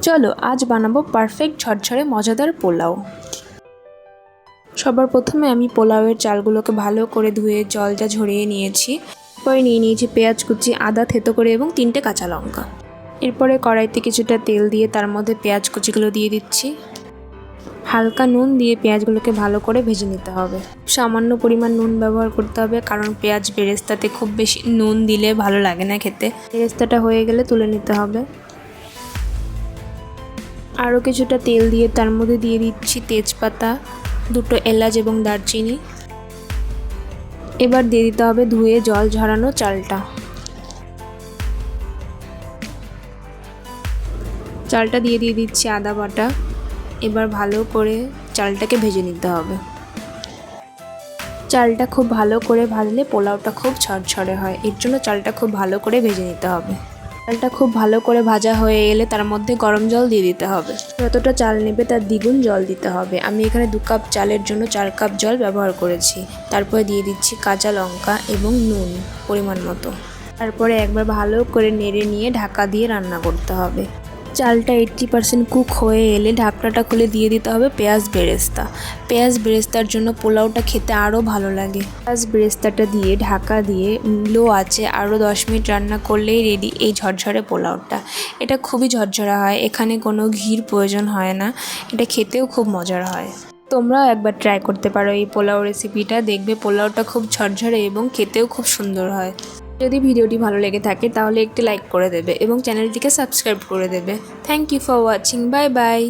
চলো আজ বানাবো পারফেক্ট ঝরঝরে মজাদার পোলাও। সবার প্রথমে আমি পোলাওয়ের চালগুলোকে ভালো করে ধুয়ে জলটা ঝরিয়ে নিয়েছি। পরে নিয়ে নিয়েছি পেঁয়াজ কুচি, আদা থেতো করে এবং 3টে কাঁচা লঙ্কা। এরপরে কড়াইতে কিছুটা তেল দিয়ে তার মধ্যে পেঁয়াজ কুচিগুলো দিয়ে দিচ্ছি। হালকা নুন দিয়ে পেঁয়াজগুলোকে ভালো করে ভেজে নিতে হবে। সামান্য পরিমাণ নুন ব্যবহার করতে হবে, কারণ পেঁয়াজ বেরেস্তাতে খুব বেশি নুন দিলে ভালো লাগে না খেতে। বেরেস্তাটা হয়ে গেলে তুলে নিতে হবে। আরও কিছুটা তেল দিয়ে তার মধ্যে দিয়ে দিচ্ছি তেজপাতা, 2টো এলাচ এবং দারচিনি। এবার দিয়ে দিতে হবে ধুয়ে জল ঝরানো চালটা। চালটা দিয়ে দিচ্ছি আদা বাটা। এবার ভালো করে চালটাকে ভেজে নিতে হবে। চালটা খুব ভালো করে ভাজলে পোলাওটা খুব ঝরঝরে হয়, এর জন্য চালটা খুব ভালো করে ভেজে নিতে হবে। চালটা খুব ভালো করে ভাজা হয়ে এলে তার মধ্যে গরম জল দিয়ে দিতে হবে। যতটা চাল নেবে তার দ্বিগুণ জল দিতে হবে। আমি এখানে 2 কাপ চালের জন্য 4 কাপ জল ব্যবহার করেছি। তারপরে দিয়ে দিচ্ছি কাঁচা লঙ্কা এবং নুন পরিমাণ মতো। তারপরে একবার ভালো করে নেড়ে নিয়ে ঢাকা দিয়ে রান্না করতে হবে। চালটা 80% কুক হয়ে এলে ঢাকনাটা খুলে দিয়ে দিতে হবে পেঁয়াজ বেরেস্তা। পেঁয়াজ বেরেস্তার জন্য পোলাওটা খেতে আরও ভালো লাগে। পেঁয়াজ বেরেস্তাটা দিয়ে ঢাকা দিয়ে লো আঁচে আরও 10 মিনিট রান্না করলেই রেডি এই ঝরঝরে পোলাওটা। এটা খুবই ঝরঝরা হয়, এখানে কোনো ঘির প্রয়োজন হয় না। এটা খেতেও খুব মজার হয়। তোমরাও একবার ট্রাই করতে পারো এই পোলাও রেসিপিটা, দেখবে পোলাওটা খুব ঝরঝরে এবং খেতেও খুব সুন্দর হয়। যদি ভিডিওটি ভালো লেগে থাকে তাহলে একটি লাইক করে দেবে এবং চ্যানেলটিকে সাবস্ক্রাইব করে দেবে। Thank you for watching. Bye bye.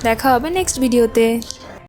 দেখা হবে নেক্সট ভিডিওতে।